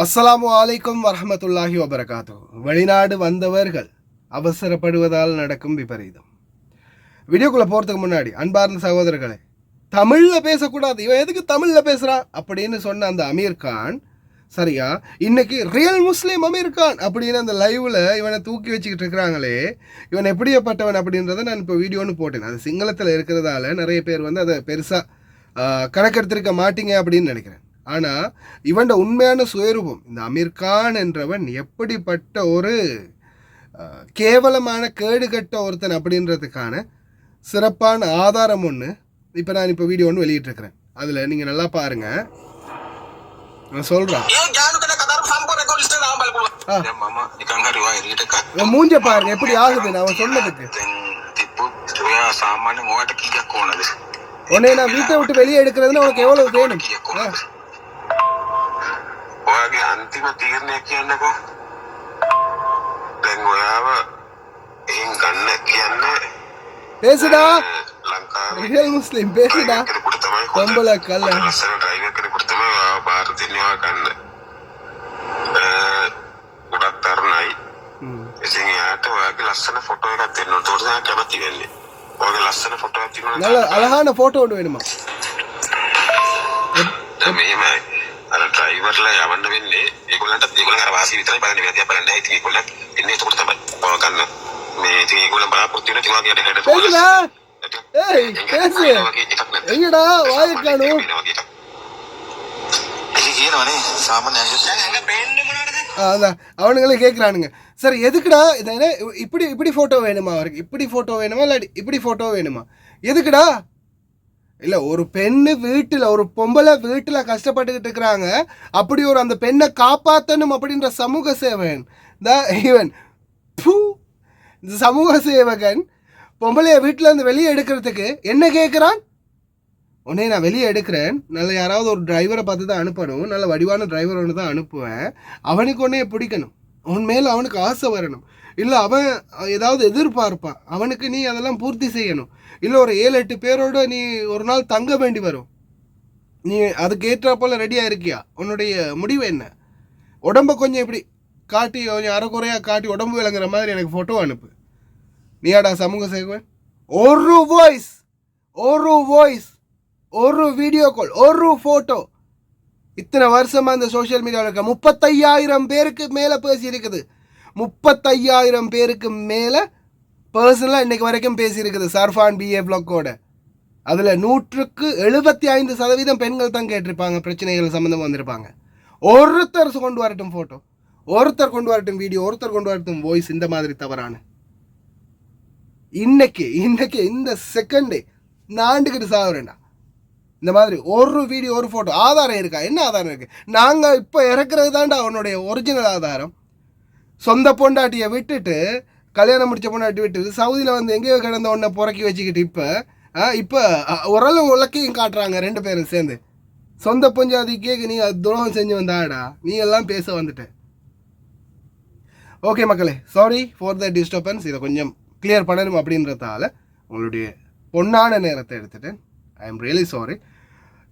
அஸ்ஸலாமு அலைக்கும் வரஹ்மத்துல்லாஹி வபரகாத்துஹு. வெளிநாடு வந்தவர்கள் அவசரப்படுவதால் நடக்கும் விபரீதம். வீடியோக்குள்ளே போகிறதுக்கு முன்னாடி அன்பார்ந்த சகோதரர்களே, தமிழில் பேசக்கூடாது, இவன் எதுக்கு தமிழில் பேசுகிறான் அப்படின்னு சொன்ன அந்த அமீர் கான் சரியா இன்னைக்கு ரியல் முஸ்லீம் அமீர் கான் அப்படின்னு அந்த லைவில் இவனை தூக்கி வச்சுக்கிட்டு இருக்கிறாங்களே, இவன் எப்படியப்பட்டவன் அப்படின்றத நான் இப்போ வீடியோன்னு போட்டேன். அது சிங்களத்தில் இருக்கிறதால நிறைய பேர் வந்து அதை பெருசாக கணக்கெடுத்திருக்க மாட்டீங்க அப்படின்னு நினைக்கிறேன். ஆனால் இவன் உண்மையான சுயரூபம், இந்த அமீர் கான் என்றவன் எப்படிப்பட்ட ஒரு கேவலமான கேடுகட்ட ஒருத்தன் அப்படின்றதுக்கான சிறப்பான ஆதாரம் ஒன்று இப்போ நான் இப்போ வீடியோ ஒன்று வெளியிட்டிருக்கிறேன். அதில் நீங்கள் நல்லா பாருங்கள். நான் சொல்கிறேன், மூஞ்ச பாருங்க எப்படி ஆகுது நான் சொன்னதுக்கு. உன்னை நான் வீட்டை விட்டு வெளியே எடுக்கிறதுன்னு உனக்கு எவ்வளவு வேணும்? අන්තිම තීරණය කියන්නකෝ. දැන් ඔයාව එහෙන් ගන්න කියන්නේ பேசுடா ලංකාවේ ரியல் முஸ்லிம் பேசுடா. කෙනෙකුට තමයි කොම්බල කල්ල ලස්සන ඩ්‍රයිවර් කෙනෙකුට තමයි ඔයාව බාර දෙන්නේ ඔයා ගන්න. ගොඩක් තරුණයි. ඉතින් යාට ඔයාගේ ලස්සන ෆොටෝ එකක් දෙන්න ඕන. ඒකට තමයි කැමති වෙන්නේ. ඔයාගේ ලස්සන ෆොටෝ එකක් තියෙනවා. நல்ல அழகான போட்டோ ஒன்று வேணுமா? දැන් මෙහෙමයි. අර ඩ්‍රයිවර්ලා යවන්න වෙන්නේ ඒගොල්ලන්ට අර වාසිය විතරයි බලන්නේ. වැදියා බලන්නේ නැහැ. ඉතින් ඒගොල්ලන් එන්නේ එතකොට තමයි ඔය ගන්න. මේ ඉතින් ඒගොල්ලන් බලාපොරොත්තු වෙන තියනවා කියන එකට பேசுடா. ஏய் பேசு. எங்கடா வாயை காணோம்? ඒක කියනවනේ සාමාන්‍ය ඇඟ පේන්නේ මොනවද? அதான் அவனுங்களே கேட்குறானுங்க, சார் எதுக்குடா இது என்ன இப்படி ஃபோட்டோ வேணுமா அவருக்கு? இப்படி ஃபோட்டோ வேணுமா இல்லை இப்படி ஃபோட்டோ வேணுமா? எதுக்குடா? இல்லை, ஒரு பெண்ணு வீட்டில், ஒரு பொம்பளை வீட்டில் கஷ்டப்பட்டுக்கிட்டு இருக்கிறாங்க, அப்படி ஒரு அந்த பெண்ணை காப்பாற்றணும் அப்படின்ற சமூக சேவகன் தான் இவன். இந்த சமூக சேவகன் பொம்பளைய வீட்டில் இருந்து வெளியே எடுக்கிறதுக்கு என்ன கேட்குறான்? உடனே நான் வெளியே எடுக்கிறேன், நல்ல யாராவது ஒரு டிரைவரை பார்த்து தான் அனுப்பணும், நல்ல வடிவான டிரைவர் ஒன்று தான் அனுப்புவேன், அவனுக்கு உடனே பிடிக்கணும், அவன் மேலே அவனுக்கு ஆசை வரணும், இல்லை அவன் ஏதாவது எதிர்பார்ப்பான், அவனுக்கு நீ அதெல்லாம் பூர்த்தி செய்யணும், இல்லை ஒரு 7-8 பேரோடு நீ ஒரு நாள் தங்க வேண்டி வரும், நீ அதுக்கு ஏற்றா போல் ரெடியாக இருக்கியா? உன்னுடைய முடிவு என்ன? உடம்பை கொஞ்சம் இப்படி காட்டி கொஞ்சம் அரைக்குறையாக காட்டி உடம்பு விளங்குற மாதிரி எனக்கு ஃபோட்டோ அனுப்பு. நீயாடா சமூக சேவகன்? ஒரு வாய்ஸ், ஒரு வீடியோ கால், ஒரு ஃபோட்டோ, இத்தனை வருஷமாக இந்த சோஷியல் மீடியாவில் இருக்க 35,000 பேருக்கு மேலே பேசியிருக்குது. 35,000 பேருக்கு மேலே பர்சனலாக இன்றைக்கு வரைக்கும் பேசியிருக்குது சர்ஃபான் BA வ்ளாக்கோட. அதில் 175% பெண்கள் தான் கேட்டிருப்பாங்க, பிரச்சனைகள் சம்மந்தமாக வந்திருப்பாங்க. ஒருத்தர் கொண்டு வரட்டும் ஃபோட்டோ, ஒருத்தர் கொண்டு வரட்டும் வீடியோ, ஒருத்தர் கொண்டு வரட்டும் வாய்ஸ். இந்த மாதிரி தவறான இன்னைக்கு இந்த செகண்டே நாண்டுக்கிட்டு சாகுறேன்டா. இந்த மாதிரி ஒரு வீடியோ ஒரு ஃபோட்டோ ஆதாரம் இருக்கா? என்ன ஆதாரம் இருக்குது? நாங்கள் இப்போ இறக்குறது தான்டா அவனுடைய ஒரிஜினல் ஆதாரம். சொந்த பொண்டாட்டியை விட்டுட்டு, கல்யாணம் முடித்த பொண்டாட்டி விட்டுட்டு சவுதியில் வந்து எங்கேயோ கிடந்த ஒன்றை புறக்கி வச்சுக்கிட்டு இப்போ ஓரளவு உலக்கையும் காட்டுறாங்க 2 பேரும் சேர்ந்து. சொந்த பொஞ்சாதிக்கே நீ துரோகம் செஞ்சு வந்தாடா, நீ எல்லாம் பேச வந்துட்ட. ஓகே மக்களே, சாரி ஃபார் த டிஸ்டர்பன்ஸ். இதை கொஞ்சம் கிளியர் பண்ணணும் அப்படின்றதால உங்களுடைய பொன்னான நேரத்தை எடுத்துட்டேன். I am really sorry.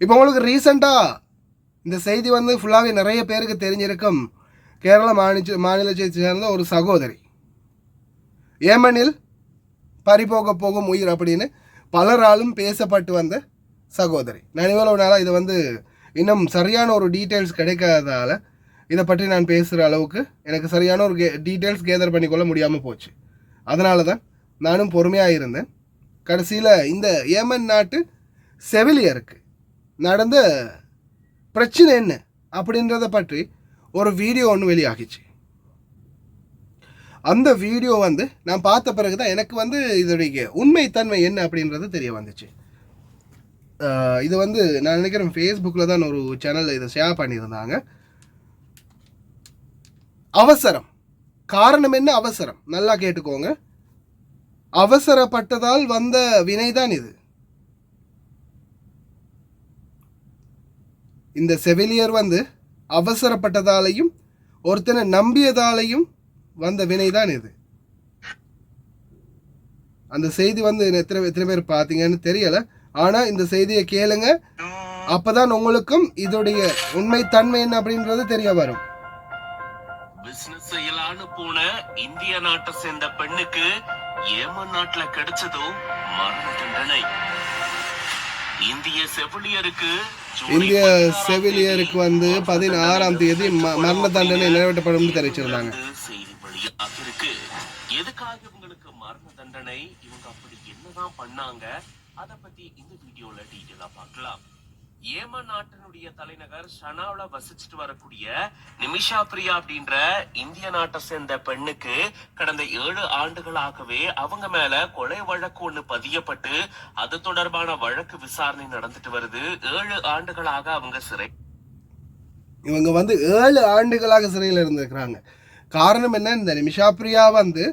இப்போ உங்களுக்கு ரீசெண்டாக இந்த செய்தி வந்து ஃபுல்லாகவே நிறைய பேருக்கு தெரிஞ்சிருக்கும். கேரள மாநிலத்தை சேர்ந்த ஒரு சகோதரி, ஏமனில் பறிபோக போகும் உயிர் அப்படின்னு பலராலும் பேசப்பட்டு வந்த சகோதரி. நான் இவ்வளவு நாளாக இதை வந்து இன்னும் சரியான ஒரு டீட்டெயில்ஸ் கிடைக்காததால் இதை பற்றி நான் பேசுகிற அளவுக்கு எனக்கு சரியான ஒரு டீட்டெயில்ஸ் கேதர் பண்ணிக்கொள்ள முடியாமல் போச்சு. அதனால தான் நானும் பொறுமையாக இருந்தேன். கடைசியில் இந்த ஏமன் நாட்டு செவிலியருக்கு நடந்த பிரச்சனை என்ன அப்படின்றத பற்றி ஒரு வீடியோ ஒன்று வெளியாகிச்சு. அந்த வீடியோ வந்து நான் பார்த்த பிறகு தான் எனக்கு வந்து இதோடைய உண்மைத்தன்மை என்ன அப்படின்றது தெரிய வந்துச்சு. இது வந்து நான் நினைக்கிறேன் ஃபேஸ்புக்கில் தான் ஒரு சேனலில் இதை ஷேர் பண்ணியிருந்தாங்க. அவசரம், காரணம் என்ன? அவசரம். நல்லா கேட்டுக்கோங்க, அவசரப்பட்டதால் வந்த வினைதான் இது. இந்த செவிலியர் வந்து அவசரப்பட்டதாலையும் ஒருத்தனை நம்பியதாலையும் வந்த வினைதான் இது. அந்த செய்தி வந்து எத்தனை பேர் பார்த்தீங்கன்னு தெரியலை, ஆனால் இந்த செய்தியை கேளுங்க, அப்பதான் உங்களுக்கும் இதோடைய உண்மைத்தன்மை என்ன அப்படின்றது தெரிய வரும். படிக்கலான்னு போன இந்திய நாட்டை சேர்ந்த பெண்ணுக்கு ஏமன் நாட்டுல கிடைச்சதோ மரண தண்டனை. இந்திய செவிலியருக்கு வந்து 16ஆம் தேதி மரண தண்டனை நிறைவேற்றப்படும் தெரிவிச்சிருந்தாங்க. செய்தி வெளியாகிருக்கு. எதுக்காக இவங்களுக்கு மரண தண்டனை, இவங்க அப்படி என்னதான் பண்ணாங்க, அத பத்தி இந்த வீடியோல டீட்டெயிலா பார்க்கலாம். ஏமன் நாட்டினுடைய தலைநகர் ஷனாவுல வசிச்சுட்டு வரக்கூடிய நிமிஷா பிரியா அப்படின்ற இந்திய நாட்டை சேர்ந்த பெண்ணுக்கு கடந்த 7 ஆண்டுகளாகவே அவங்க மேல கொலை வழக்கு ஒண்ணு பதியப்பட்டு அது தொடர்பான வழக்கு விசாரணை நடந்துட்டு வருது. 7 ஆண்டுகளாக அவங்க இவங்க வந்து 7 ஆண்டுகளாக சிறையில் இருந்திருக்கிறாங்க. காரணம் என்ன, இந்த நிமிஷா பிரியா வந்து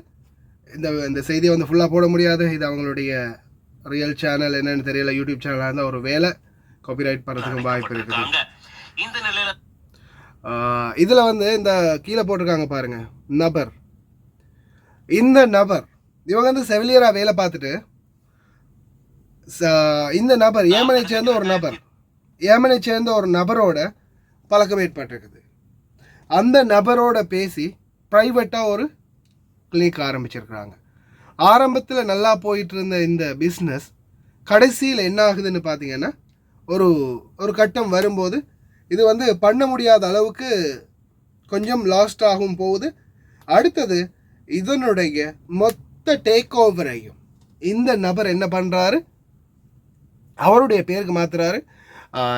இந்த செய்தியை வந்து ஃபுல்லாக போட முடியாது. இது அவங்களுடைய ரியல் சேனல் என்னன்னு தெரியல, யூடியூப் சேனலாக இருந்தால் ஒரு வேலை காப்பிரைட் பண்ணுறதுக்கு வாய்ப்பு இருக்குது. இதில் வந்து இந்த கீழே போட்டிருக்காங்க பாருங்க நபர். இந்த நபர் இவங்க வந்து செவிலியராக வேலை பார்த்துட்டு இந்த நபர் ஏமனை சேர்ந்த ஒரு நபரோட பழக்கம் ஏற்பட்டிருக்குது. அந்த நபரோட பேசி ப்ரைவேட்டாக ஒரு கிளினிக் ஆரம்பிச்சிருக்கிறாங்க. ஆரம்பத்தில் நல்லா போயிட்டு இருந்த இந்த பிஸ்னஸ் கடைசியில் என்ன ஆகுதுன்னு பார்த்தீங்கன்னா ஒரு கட்டம் வரும்போது இது வந்து பண்ண முடியாத அளவுக்கு கொஞ்சம் லாஸ்ட் ஆகும் போகுது. அடுத்தது இதனுடைய மொத்த டேக் ஓவரையும் இந்த நபர் என்ன பண்ணுறாரு, அவருடைய பேருக்கு மாற்றுறாரு.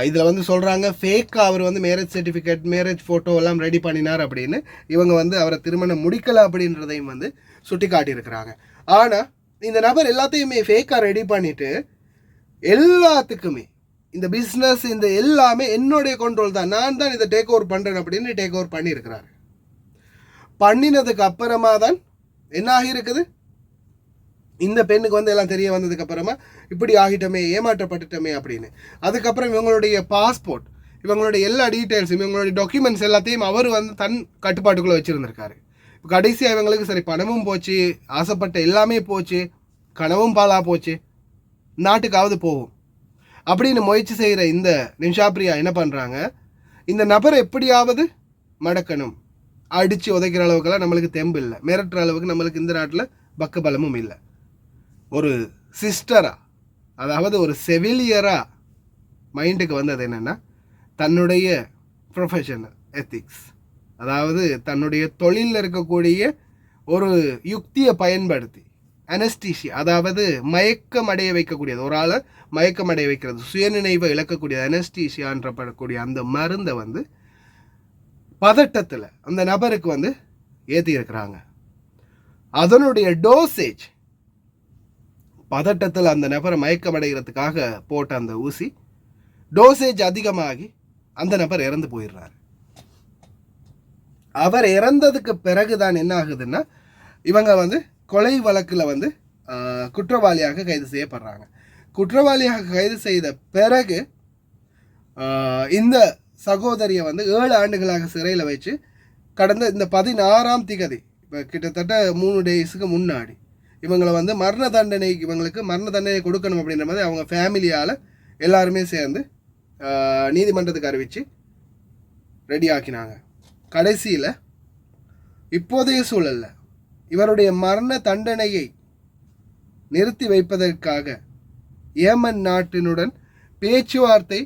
இதில் வந்து சொல்கிறாங்க ஃபேக்காக அவர் வந்து மேரேஜ் சர்டிஃபிகேட், மேரேஜ் ஃபோட்டோ எல்லாம் ரெடி பண்ணினார் அப்படின்னு. இவங்க வந்து அவரை திருமணம் முடிக்கலை அப்படின்றதையும் வந்து சுட்டி காட்டியிருக்கிறாங்க. ஆனால் இந்த நபர் எல்லாத்தையுமே ஃபேக்காக ரெடி பண்ணிவிட்டு எல்லாத்துக்குமே இந்த பிஸ்னஸ் இந்த எல்லாமே என்னுடைய கண்ட்ரோல் தான், நான் தான் இதை டேக் ஓவர் பண்ணுறேன் அப்படின்னு டேக் ஓவர் பண்ணியிருக்கிறாரு. பண்ணினதுக்கு அப்புறமா தான் என்ன ஆகியிருக்குது, இந்த பெண்ணுக்கு வந்து எல்லாம் தெரிய வந்ததுக்கு அப்புறமா இப்படி ஆகிட்டோமே, ஏமாற்றப்பட்டுட்டோமே அப்படின்னு. அதுக்கப்புறம் இவங்களுடைய பாஸ்போர்ட், இவங்களுடைய எல்லா டீட்டெயில்ஸும், இவங்களுடைய டாக்குமெண்ட்ஸ் எல்லாத்தையும் அவர் வந்து தன் கட்டுப்பாட்டுக்குள்ளே வச்சுருந்துருக்காரு. கடைசியாக இவங்களுக்கு சரி பணமும் போச்சு, ஆசைப்பட்ட எல்லாமே போச்சு, கனவும் பாலாக போச்சு, நாட்டுக்காவது போகும் அப்படின்னு முயற்சி செய்கிற இந்த நிமிஷா பிரியா என்ன பண்ணுறாங்க, இந்த நபரை எப்படியாவது மடக்கணும், அடித்து உதைக்கிற அளவுக்கெல்லாம் நம்மளுக்கு தெம்பு இல்லை, மிரட்டுற அளவுக்கு நம்மளுக்கு இந்த நாட்டில் பக்க பலமும் இல்லை. ஒரு சிஸ்டராக, அதாவது ஒரு செவிலியராக மைண்டுக்கு வந்தது என்னென்னா தன்னுடைய ப்ரொஃபஷனல் எத்திக்ஸ், அதாவது தன்னுடைய தொழிலில் இருக்கக்கூடிய ஒரு யுக்தியை பயன்படுத்தி அனஸ்டீஷியா, அதாவது மயக்கம் அடைய வைக்கக்கூடியது, ஒரு ஆளை மயக்கம் அடைய வைக்கிறது, சுயநினைவை இழக்கக்கூடியது அனஸ்டீஷியான்றப்படக்கூடிய அந்த மருந்தை வந்து பதட்டத்தில் அந்த நபருக்கு வந்து ஏற்றி இருக்கிறாங்க. அதனுடைய டோசேஜ், பதட்டத்தில் அந்த நபரை மயக்கம் அடைகிறதுக்காக போட்ட அந்த ஊசி டோசேஜ் அதிகமாகி அந்த நபர் இறந்து போயிடுறாரு. அவர் இறந்ததுக்கு பிறகுதான் என்ன ஆகுதுன்னா இவங்க வந்து கொலை வழக்கில் வந்து குற்றவாளியாக கைது செய்யப்படுறாங்க. குற்றவாளியாக கைது செய்த பிறகு இந்த சகோதரியை வந்து 7 ஆண்டுகளாக சிறையில் வச்சு கடந்த இந்த 16ஆம் திகதி, இப்போ கிட்டத்தட்ட 3 டேஸுக்கு முன்னாடி இவங்களை வந்து இவங்களுக்கு மரண தண்டனை கொடுக்கணும் அப்படின்ற மாதிரி அவங்க ஃபேமிலியால் எல்லாருமே சேர்ந்து நீதிமன்றத்துக்கு அறிவித்து ரெடி ஆக்கினாங்க. கடைசியில் இப்போதைய சூழலில் இவருடைய மரண தண்டனையை நிறுத்தி வைப்பதற்காக ஏமன் நாட்டினுடன் பேச்சுவார்த்தை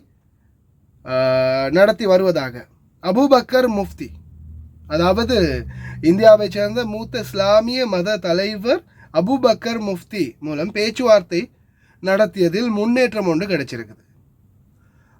நடத்தி வருவதாக அபூபக்கர் முஃப்தி, அதாவது இந்தியாவை சேர்ந்த மூத்த இஸ்லாமிய மத தலைவர் அபூபக்கர் முஃப்தி மூலம் பேச்சுவார்த்தை நடத்தியதில் முன்னேற்றம் ஒன்று கிடைச்சிருக்குது.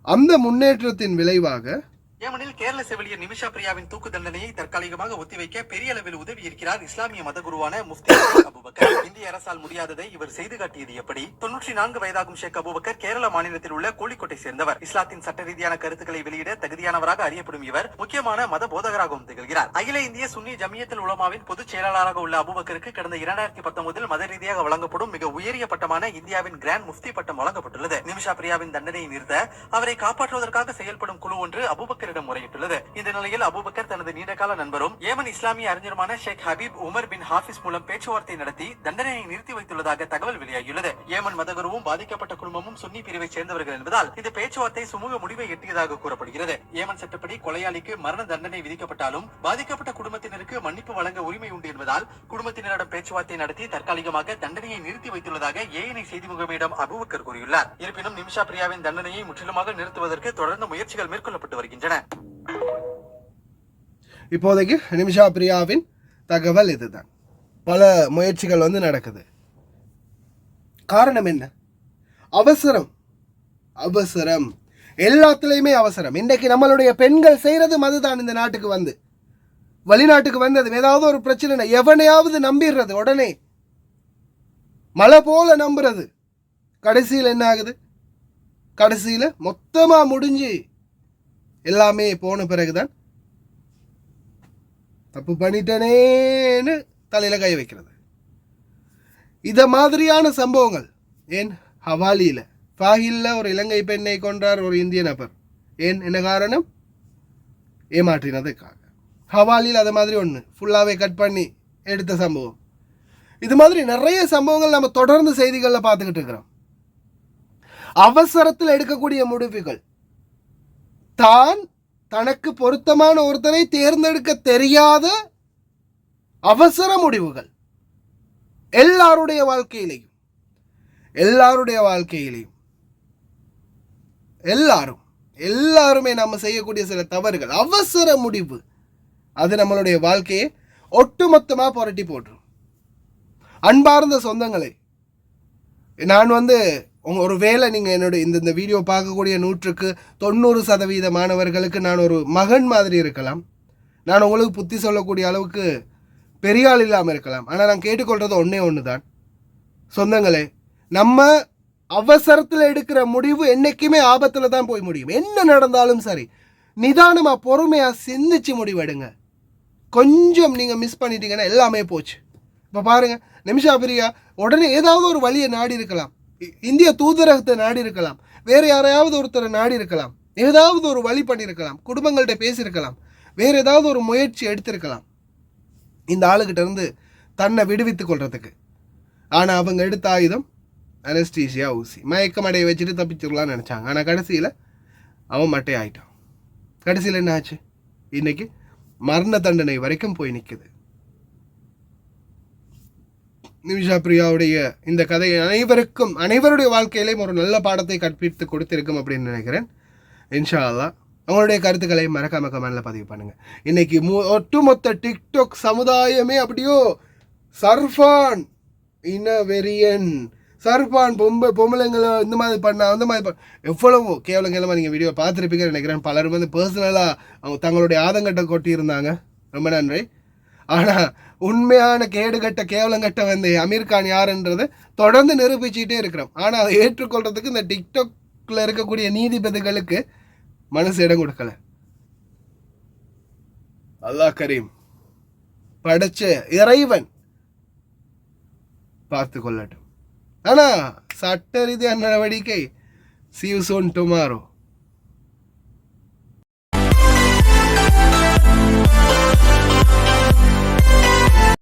அந்த முன்னேற்றத்தின் விளைவாக ஏமனில் கேரள செவிலியர் நிமிஷா பிரியாவின் தூக்கு தண்டனையை தற்காலிகமாக ஒத்திவைக்க பெரிய அளவில் உதவி இருக்கிறார் இஸ்லாமிய மத குருவான முஃப்தி அபூபக்கர். இந்திய அரசால் முடியாததை இவர் செய்து காட்டியது எப்படி? 94 வயதாகும் ஷேக் அபூபக்கர் கேரள மாநிலத்தில் உள்ள கோழிக்கோட்டை சேர்ந்தவர். இஸ்லாத்தின் சட்ட ரீதியான கருத்துக்களை வெளியிட தகுதியானவராக அறியப்படும் இவர் முக்கியமான மத போதகராகவும் திகழ்கிறார். அகில இந்திய சுன்னி ஜமியத்துல் உலமாவின் பொதுச் செயலாளராக உள்ள அபூபக்கருக்கு கடந்த 2019 மத ரீதியாக வழங்கப்படும் மிக உயரிய பட்டமான இந்தியாவின் கிராண்ட் முஃப்தி பட்டம் வழங்கப்பட்டுள்ளது. நிமிஷா பிரியாவின் தண்டனையை நிறுத்த அவரை காப்பாற்றுவதற்காக செயல்படும் குழு ஒன்று அபூபக்கர் அபுபக்கரிடம் முறையிட்டுள்ளது. இந்த நிலையில் அபுபக்கர் தனது நீண்டகால நண்பரும் ஏமன் இஸ்லாமிய அறிஞருமான ஷேக் ஹபீப் உமர் பின் ஹாஃபிஸ் மூலம் பேச்சுவார்த்தை நடத்தி தண்டனையை நிறுத்தி வைத்துள்ளதாக தகவல் வெளியாகியுள்ளது. ஏமன் மதகுருவும் பாதிக்கப்பட்ட குடும்பமும் சுன்னி பிரிவை சேர்ந்தவர்கள் என்பதால் இந்த பேச்சுவார்த்தை சுமூக முடிவை எட்டியதாக கூறப்படுகிறது. ஏமன் சட்டப்படி கொலையாளிக்கு மரண தண்டனை விதிக்கப்பட்டாலும் பாதிக்கப்பட்ட குடும்பத்தினருக்கு மன்னிப்பு வழங்க உரிமை உண்டு என்பதால் குடும்பத்தினரிடம் பேச்சுவார்த்தை நடத்தி தற்காலிகமாக தண்டனையை நிறுத்தி வைத்துள்ளதாக ஏஎன்ஐ செய்தி முகமையிடம் அபுபக்கர் கூறியுள்ளார். இருப்பினும் நிமிஷா பிரியாவின் தண்டனையை முற்றிலுமாக நிறுத்துவதற்கு தொடர்ந்து முயற்சிகள் மேற்கொள்ளப்பட்டு வருகின்றன. இப்போதைக்கு நிமிஷா பிரியாவின் தகவல் இதுதான். பல முயற்சிகள் நடக்குது. காரணம் என்ன? அவசரம். அவசரம் எல்லாத்துலேயுமே அவசரம். இன்றைக்கு நம்மளுடைய பெண்கள் செய்கிறது அதுதான். இந்த நாட்டுக்கு வெளிநாட்டுக்கு வந்தது ஏதாவது ஒரு பிரச்சனை எவனையாவது நம்பிடுறது, உடனே மழை போல நம்புறது. கடைசியில் என்ன ஆகுது? கடைசியில் மொத்தமாக முடிஞ்சு எல்லாமே போன பிறகுதான் தப்பு பண்ணிட்டனேன்னு தலையில் கை வைக்கிறது. இத மாதிரியான சம்பவங்கள் ஏன் ஹவாலியில் ஃபாஹில்ல ஒரு இலங்கை பெண்ணை கொன்றார் ஒரு இந்திய நபர். ஏன் என்ன காரணம்? ஏமாற்றினதுக்காக. ஹவாலியில் அது மாதிரி ஒன்று ஃபுல்லாகவே கட் பண்ணி எடுத்த சம்பவம். இது மாதிரி நிறைய சம்பவங்கள் நம்ம தொடர்ந்து செய்திகளில் பார்த்துக்கிட்டு இருக்கிறோம். அவசரத்தில் எடுக்கக்கூடிய முடிவுகள், தான் தனக்கு பொருத்தமான ஒருத்தரை தேர்ந்தெடுக்க தெரியாத அவசர முடிவுகள் எல்லாருடைய வாழ்க்கையிலையும் எல்லாருமே நம்ம செய்யக்கூடிய சில தவறுகள், அவசர முடிவு, அது நம்மளுடைய வாழ்க்கையை ஒட்டுமொத்தமாக புரட்டி போட்டுரும். அன்பார்ந்த சொந்தங்களே, நான் ஒரு வேளை நீங்கள் என்னுடைய இந்த வீடியோ பார்க்கக்கூடிய 100% மாணவர்களுக்கு நான் ஒரு மகன் மாதிரி இருக்கலாம். நான் உங்களுக்கு புத்தி சொல்லக்கூடிய அளவுக்கு பெரிய ஆள் இல்லாமல் இருக்கலாம். ஆனால் நான் கேட்டுக்கொள்கிறது ஒன்று தான். சொந்தங்களே, நம்ம அவசரத்தில் எடுக்கிற முடிவு என்றைக்குமே ஆபத்தில் தான் போய் முடியும். என்ன நடந்தாலும் சரி, நிதானமாக பொறுமையாக சிந்திச்சு முடிவெடுங்க. கொஞ்சம் நீங்கள் மிஸ் பண்ணிட்டீங்கன்னா எல்லாமே போச்சு. இப்போ பாருங்கள், நிமிஷா பிரியா உடனே ஏதாவது ஒரு வழியை நாடி இருக்கலாம். இந்திய தூதரகத்தை நாடி இருக்கலாம், வேறு யாரையாவது ஒருத்தரை நாடி இருக்கலாம், ஏதாவது ஒரு வழி பண்ணியிருக்கலாம், குடும்பங்கள்கிட்ட பேசியிருக்கலாம், வேறு ஏதாவது ஒரு முயற்சி எடுத்திருக்கலாம் இந்த ஆளுகிட்ட இருந்து தன்னை விடுவித்துக் கொள்றதுக்கு. ஆனால் அவங்க எடுத்த ஆயுதம் அனஸ்டீசியா ஊசி. மயக்கமடைய வச்சுட்டு தப்பிச்சிடலாம்னு நினச்சாங்க. ஆனால் கடைசியில் அவன் மட்டை ஆயிட்டான். கடைசியில் என்ன ஆச்சு? இன்னைக்கு மரண தண்டனை வரைக்கும் போய் நிற்குது. நிமிஷா பிரியாவுடைய இந்த கதை அனைவருடைய வாழ்க்கையிலையும் ஒரு நல்ல பாடத்தை கற்பித்து கொடுத்திருக்கும் அப்படின்னு நினைக்கிறேன். இன்ஷா அல்லாஹ் அவங்களுடைய கருத்துக்களை மறக்காம கமெண்ட்ல பதிவு பண்ணுங்க. இன்னைக்கு ஒட்டுமொத்த டிக்டாக் சமுதாயமே அப்படியோ சர்ஃபான் இனவெறியன், சர்ஃபான் பொம்பளைங்களை இந்த மாதிரி அந்த மாதிரி எவ்வளவோ கேவலமாக நீங்கள் வீடியோ பார்த்துருப்பீங்கன்னு நினைக்கிறேன். பலரும் பர்சனலாக அவங்க தங்களுடைய ஆதங்கட்டை கொட்டியிருந்தாங்க. ரொம்ப நன்றி. ஆனால் உண்மையான கேடுகட்ட கேவலங்கட்ட அமீர் கான் யாருன்றதை தொடர்ந்து நிரூபிச்சுட்டே இருக்கிறோம். ஆனால் அதை ஏற்றுக்கொள்றதுக்கு இந்த டிக்டாக்ல இருக்கக்கூடிய நீதிபதிகளுக்கு மனசு இடம் கொடுக்கல. அல்லாஹ் கரீம், படைச்ச இறைவன் பார்த்து கொள்ளட்டும். ஆனால் சட்ட ரீதியான நடவடிக்கை see you soon tomorrow.